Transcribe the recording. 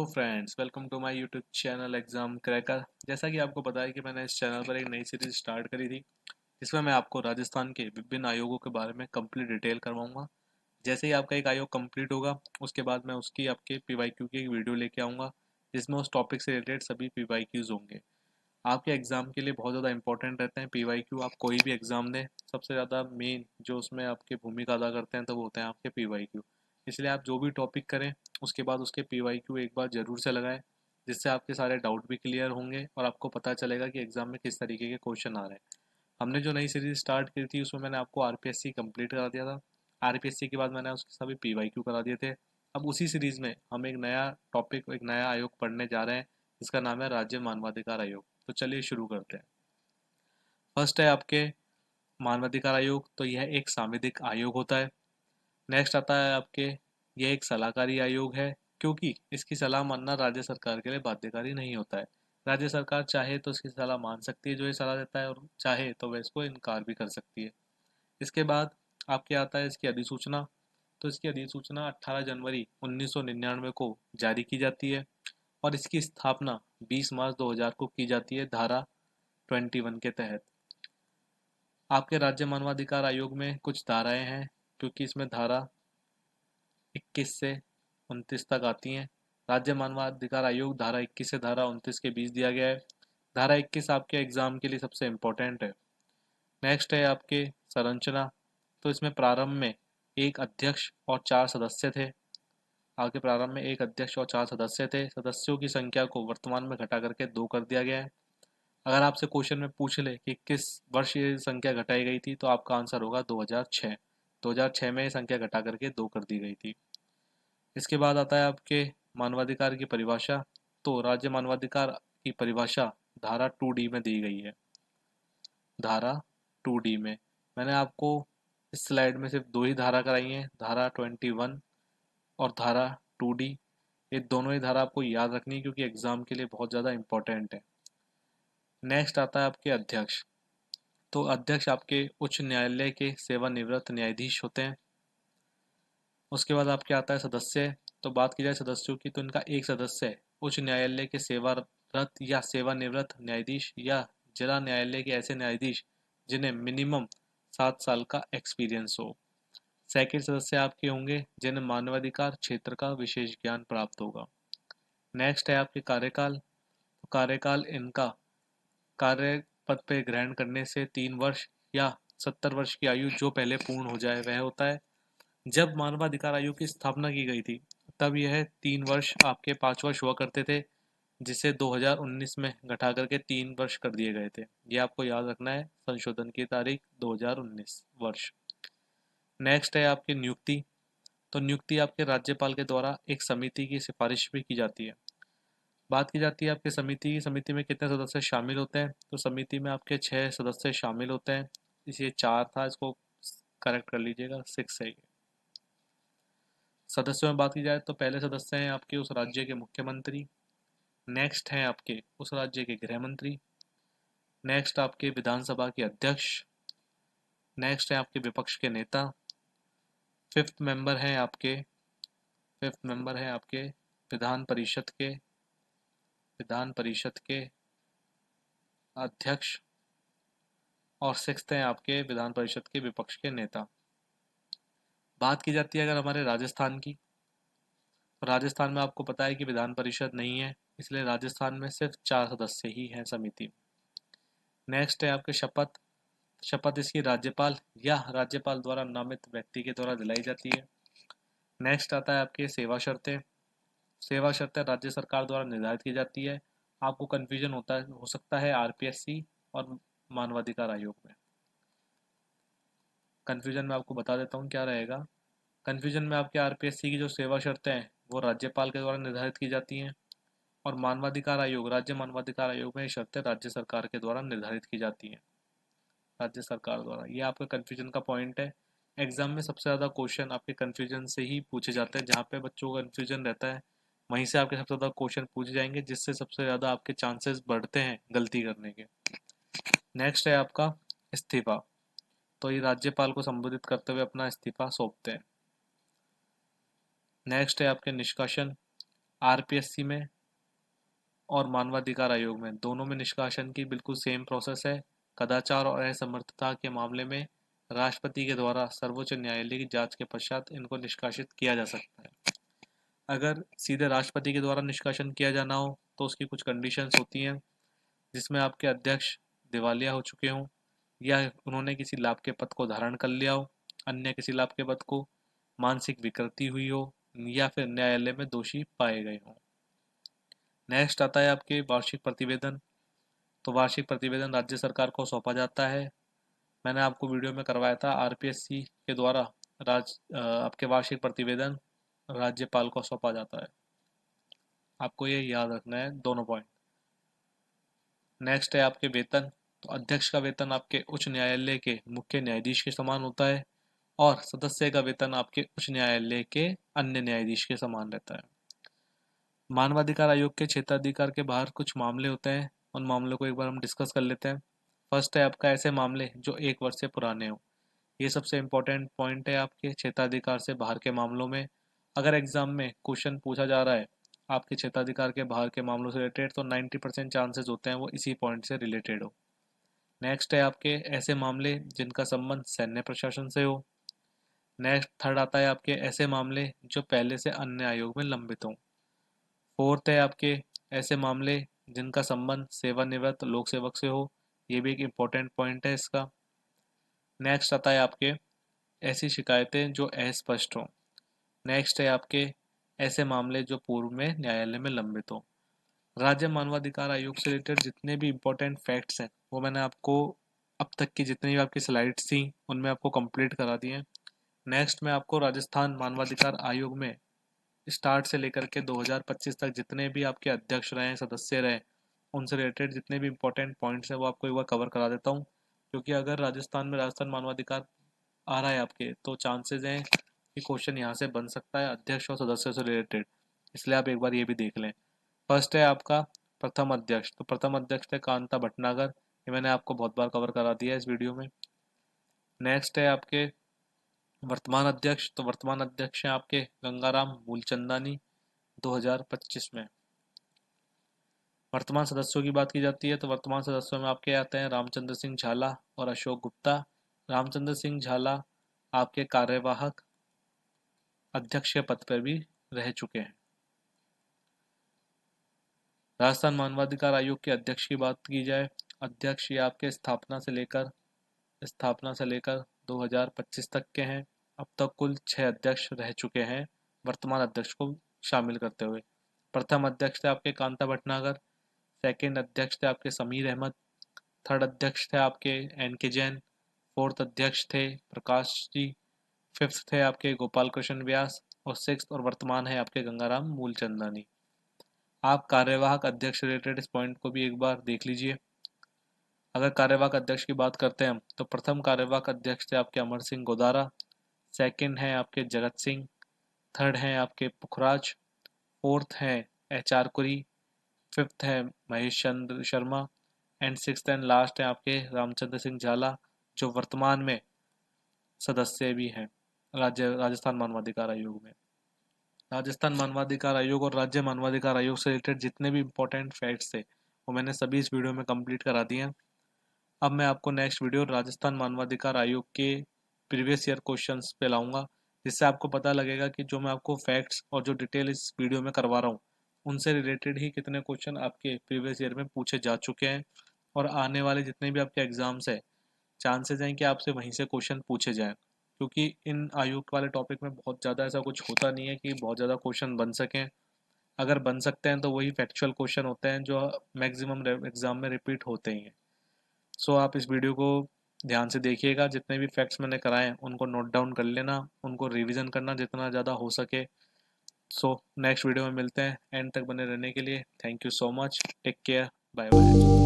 Friends, welcome to my YouTube channel exam cracker. जैसा कि आपको पता है कि मैंने इस चैनल पर एक नई सीरीज़ स्टार्ट करी थी, जिसमें मैं आपको राजस्थान के विभिन्न आयोगों के बारे में कंप्लीट डिटेल करवाऊंगा। जैसे ही आपका एक आयोग कंप्लीट होगा, उसके बाद मैं उसकी आपके पीवाईक्यू की एक वीडियो लेके आऊँगा, जिसमें उस टॉपिक से रिलेटेड सभी पीवाईक्यूज़ होंगे। आपके एग्ज़ाम के लिए बहुत ज़्यादा इंपॉर्टेंट रहते हैं पीवाईक्यू। आप कोई भी एग्ज़ाम दें, सबसे ज़्यादा मेन जो उसमें आपकी भूमिका अदा करते हैं तो वो होते हैं आपके पीवाईक्यू। इसलिए आप जो भी टॉपिक करें, उसके बाद उसके पीवाईक्यू एक बार ज़रूर से लगाएं, जिससे आपके सारे डाउट भी क्लियर होंगे और आपको पता चलेगा कि एग्ज़ाम में किस तरीके के क्वेश्चन आ रहे हैं। हमने जो नई सीरीज़ स्टार्ट की थी, उसमें मैंने आपको आरपीएससी कंप्लीट करा दिया था। आरपीएससी के बाद मैंने उसके सभी पीवाईक्यू करा दिए थे। अब उसी सीरीज़ में हम एक नया टॉपिक, एक नया आयोग पढ़ने जा रहे हैं, जिसका नाम है राज्य मानवाधिकार आयोग। तो चलिए शुरू करते हैं। फर्स्ट है आपके मानवाधिकार आयोग। तो यह एक सांविधिक आयोग होता है। नेक्स्ट आता है आपके, यह एक सलाहकारी आयोग है, क्योंकि इसकी सलाह मानना राज्य सरकार के लिए बाध्यकारी नहीं होता है। राज्य सरकार चाहे तो इसकी सलाह मान सकती है जो ये सलाह देता है, और चाहे तो वह इसको इनकार भी कर सकती है। इसके बाद आपके आता है इसकी अधिसूचना। तो इसकी अधिसूचना 18 जनवरी 1999 को जारी की जाती है, और इसकी स्थापना 20 मार्च 2000 को की जाती है धारा 21 के तहत। आपके राज्य मानवाधिकार आयोग में कुछ धाराएं हैं, क्योंकि इसमें धारा 21 से 29 तक आती हैं। राज्य मानवाधिकार आयोग धारा 21 से धारा 29 के बीच दिया गया है। धारा 21 आपके एग्जाम के लिए सबसे इम्पोर्टेंट है। नेक्स्ट है आपके संरचना। तो इसमें प्रारंभ में एक अध्यक्ष और 4 सदस्य थे। आपके प्रारंभ में एक अध्यक्ष और 4 सदस्य थे। सदस्यों की संख्या को वर्तमान में घटा करके 2 कर दिया गया है। अगर आपसे क्वेश्चन में पूछ ले कि किस वर्ष ये संख्या घटाई गई थी, तो आपका आंसर होगा 2006। 2006 में ये संख्या घटा करके 2 कर दी गई थी। इसके बाद आता है आपके मानवाधिकार की परिभाषा। तो राज्य मानवाधिकार की परिभाषा धारा 2D में दी गई है। धारा 2D में मैंने आपको इस स्लाइड में सिर्फ 2 ही धारा कराई हैं, धारा 21 और धारा 2D। ये दोनों ही धारा आपको याद रखनी है, क्योंकि एग्जाम के लिए बहुत ज़्यादा इंपॉर्टेंट है। नेक्स्ट आता है आपके अध्यक्ष। तो अध्यक्ष आपके उच्च न्यायालय के सेवानिवृत्त न्यायाधीश होते हैं। उसके बाद आपके आता है सदस्य। तो बात की जाए सदस्यों की, तो इनका एक सदस्य उच्च न्यायालय के सेवारत या सेवानिवृत्त न्यायाधीश या जिला न्यायालय के ऐसे न्यायाधीश जिन्हें मिनिमम 7 साल का एक्सपीरियंस हो। सेकंड सदस्य आपके होंगे जिन्हें मानवाधिकार क्षेत्र का विशेष ज्ञान प्राप्त होगा। नेक्स्ट है आपके कार्यकाल। तो कार्यकाल इनका कार्य पद पे ग्रहण करने से 3 वर्ष या 70 वर्ष की आयु जो पहले पूर्ण हो जाए वह होता है। जब मानवाधिकार आयोग की स्थापना की गई थी, तब यह 3 वर्ष आपके 5 वर्ष हुआ करते थे, जिसे 2019 में घटा करके 3 वर्ष कर दिए गए थे। ये आपको याद रखना है, संशोधन की तारीख 2019 वर्ष। नेक्स्ट है आपकी नियुक्ति। तो नियुक्ति आपके राज्यपाल के द्वारा एक समिति की सिफारिश भी की जाती है। बात की जाती है आपकी समिति की, समिति में कितने सदस्य शामिल होते हैं। तो समिति में आपके 6 सदस्य शामिल होते हैं। इसे 4 था, इसको करेक्ट कर लीजिएगा, 6 है। सदस्यों में बात की जाए तो पहले सदस्य हैं आपके उस राज्य के मुख्यमंत्री। नेक्स्ट हैं आपके उस राज्य के गृह मंत्री। नेक्स्ट आपके विधानसभा के अध्यक्ष। नेक्स्ट है आपके विपक्ष के नेता। फिफ्थ मेंबर हैं आपके फिफ्थ मेंबर हैं आपके विधान परिषद के अध्यक्ष। और सिक्स्थ हैं आपके विधान परिषद के विपक्ष के नेता। बात की जाती है अगर हमारे राजस्थान की, तो राजस्थान में आपको पता है कि विधान परिषद नहीं है, इसलिए राजस्थान में सिर्फ 4 सदस्य ही हैं समिति में। नेक्स्ट है आपके शपथ। शपथ इसकी राज्यपाल या राज्यपाल द्वारा नामित व्यक्ति के द्वारा दिलाई जाती है। नेक्स्ट आता है आपके सेवा शर्तें। सेवा शर्तें राज्य सरकार द्वारा निर्धारित की जाती है। आपको कन्फ्यूजन हो सकता है आरपीएससी और मानवाधिकार आयोग में। कन्फ्यूजन में आपको बता देता हूँ क्या रहेगा। कन्फ्यूजन में आपके आरपीएससी की जो सेवा शर्तें हैं वो राज्यपाल के द्वारा निर्धारित की जाती हैं, और मानवाधिकार आयोग, राज्य मानवाधिकार आयोग में ये शर्तें राज्य सरकार के द्वारा निर्धारित की जाती हैं, राज्य सरकार द्वारा। ये आपका कन्फ्यूजन का पॉइंट है। एग्जाम में सबसे ज़्यादा क्वेश्चन आपके कन्फ्यूजन से ही पूछे जाते हैं। जहाँ पे बच्चों को कन्फ्यूजन रहता है, वहीं से आपके सबसे ज़्यादा क्वेश्चन पूछे जाएंगे, जिससे सबसे ज़्यादा आपके चांसेस बढ़ते हैं गलती करने के। नेक्स्ट है आपका इस्तीफा। तो ये राज्यपाल को संबोधित करते हुए अपना इस्तीफा सौंपते हैं। नेक्स्ट है आपके निष्कासन। आरपीएससी में और मानवाधिकार आयोग में, दोनों में निष्कासन की बिल्कुल सेम प्रोसेस है। कदाचार और असमर्थता के मामले में राष्ट्रपति के द्वारा सर्वोच्च न्यायालय की जांच के पश्चात इनको निष्कासित किया जा सकता है। अगर सीधे राष्ट्रपति के द्वारा निष्कासन किया जाना हो तो उसकी कुछ कंडीशंस होती हैं, जिसमें आपके अध्यक्ष दिवालिया हो चुके हों, या उन्होंने किसी लाभ के पद को धारण कर लिया हो, अन्य किसी लाभ के पद को, मानसिक विकृति हुई हो, या फिर न्यायालय में दोषी पाए गए हों। नेक्स्ट आता है आपके वार्षिक प्रतिवेदन। तो वार्षिक प्रतिवेदन राज्य सरकार को सौंपा जाता है। मैंने आपको वीडियो में करवाया था, आरपीएससी के द्वारा आपके वार्षिक प्रतिवेदन राज्यपाल को सौंपा जाता है। आपको ये याद रखना है दोनों पॉइंट। नेक्स्ट है आपके वेतन। तो अध्यक्ष का वेतन आपके उच्च न्यायालय के मुख्य न्यायाधीश के समान होता है, और सदस्य का वेतन आपके उच्च न्यायालय के अन्य न्यायाधीश के समान रहता है। मानवाधिकार आयोग के क्षेत्राधिकार के बाहर कुछ मामले होते हैं, उन मामलों को एक बार हम डिस्कस कर लेते हैं। फर्स्ट है आपका ऐसे मामले जो 1 वर्ष से पुराने हो। ये सबसे इम्पोर्टेंट पॉइंट है आपके क्षेत्राधिकार से बाहर के मामलों में। अगर एग्जाम में क्वेश्चन पूछा जा रहा है आपके क्षेत्राधिकार के बाहर के मामलों से रिलेटेड, तो 90% चांसेस होते हैं वो इसी पॉइंट से रिलेटेड हो। नेक्स्ट है आपके ऐसे मामले जिनका संबंध सैन्य प्रशासन से हो। नेक्स्ट थर्ड आता है आपके ऐसे मामले जो पहले से अन्य आयोग में लंबित हों। फोर्थ है आपके ऐसे मामले जिनका संबंध सेवानिवृत्त लोक सेवक से हो। ये भी एक इम्पोर्टेंट पॉइंट है इसका। नेक्स्ट आता है आपके ऐसी शिकायतें जो अस्पष्ट हों। नेक्स्ट है आपके ऐसे मामले जो पूर्व में न्यायालय में लंबित हो। राज्य मानवाधिकार आयोग से रिलेटेड जितने भी इम्पोर्टेंट फैक्ट्स हैं वो मैंने आपको अब तक की जितनी भी आपकी स्लाइड्स थी उनमें आपको कंप्लीट करा दिए हैं। नेक्स्ट मैं आपको राजस्थान मानवाधिकार आयोग में स्टार्ट से लेकर के 2025 तक जितने भी आपके अध्यक्ष रहे, सदस्य रहे, उनसे रिलेटेड जितने भी इम्पोर्टेंट पॉइंट्स हैं वो आपको एक बार कवर करा देता हूँ। क्योंकि अगर राजस्थान मानवाधिकार आ रहा है आपके, तो चांसेस हैं कि क्वेश्चन यहाँ से बन सकता है अध्यक्ष और सदस्य से रिलेटेड, इसलिए आप एक बार ये भी देख लें। फर्स्ट है आपका प्रथम अध्यक्ष। तो प्रथम अध्यक्ष थे कांता भटनागर, ये मैंने आपको बहुत बार कवर करा दिया है इस वीडियो में। नेक्स्ट है आपके वर्तमान अध्यक्ष। तो वर्तमान अध्यक्ष हैं आपके गंगाराम मूलचंदानी 2025 में। वर्तमान सदस्यों की बात की जाती है तो वर्तमान सदस्यों में आपके आते हैं रामचंद्र सिंह झाला और अशोक गुप्ता। रामचंद्र सिंह झाला आपके कार्यवाहक अध्यक्ष के पद पर भी रह चुके हैं। राजस्थान मानवाधिकार आयोग के अध्यक्ष की बात की जाए, अध्यक्ष ये आपके स्थापना से लेकर 2025 तक के हैं। अब तक कुल 6 अध्यक्ष रह चुके हैं वर्तमान अध्यक्ष को शामिल करते हुए। प्रथम अध्यक्ष थे आपके कांता भटनागर, सेकंड अध्यक्ष थे आपके समीर अहमद, थर्ड अध्यक्ष थे आपके NK जैन, फोर्थ अध्यक्ष थे प्रकाश जी, फिफ्थ थे आपके गोपाल कृष्ण व्यास, और सिक्स और वर्तमान है आपके गंगाराम मूलचंदानी। आप कार्यवाहक अध्यक्ष रिलेटेड इस पॉइंट को भी एक बार देख लीजिए। अगर कार्यवाहक अध्यक्ष की बात करते हैं तो प्रथम कार्यवाहक अध्यक्ष थे आपके अमर सिंह गोदारा, सेकंड है आपके जगत सिंह, थर्ड हैं आपके पुखराज, फोर्थ है HR कुरी, फिफ्थ है Mahesh Chandra Sharma, and sixth and last है आपके रामचंद्र सिंह झाला, जो वर्तमान में सदस्य भी हैं राजस्थान मानवाधिकार आयोग में। राजस्थान मानवाधिकार आयोग और राज्य मानवाधिकार आयोग से रिलेटेड जितने भी इम्पोर्टेंट फैक्ट्स थे वो मैंने सभी इस वीडियो में कंप्लीट करा दिए हैं। अब मैं आपको नेक्स्ट वीडियो राजस्थान मानवाधिकार आयोग के प्रीवियस ईयर क्वेश्चंस पे लाऊंगा, जिससे आपको पता लगेगा कि जो मैं आपको फैक्ट्स और जो डिटेल इस वीडियो में करवा रहा हूँ उनसे रिलेटेड ही कितने क्वेश्चन आपके प्रीवियस ईयर में पूछे जा चुके हैं, और आने वाले जितने भी आपके एग्जाम्स हैं चांसेस हैं कि आपसे वहीं से क्वेश्चन पूछे जाएँ। क्योंकि इन आयोग वाले टॉपिक में बहुत ज़्यादा ऐसा कुछ होता नहीं है कि बहुत ज़्यादा क्वेश्चन बन सकें। अगर बन सकते हैं तो वही फैक्चुअल क्वेश्चन होते हैं जो मैक्सिमम एग्जाम में रिपीट होते ही हैं। सो आप इस वीडियो को ध्यान से देखिएगा, जितने भी फैक्ट्स मैंने कराए हैं उनको नोट डाउन कर लेना, उनको रिवीजन करना जितना ज़्यादा हो सके। सो नेक्स्ट वीडियो में मिलते हैं, एंड तक बने रहने के लिए thank you so much, take care, bye bye.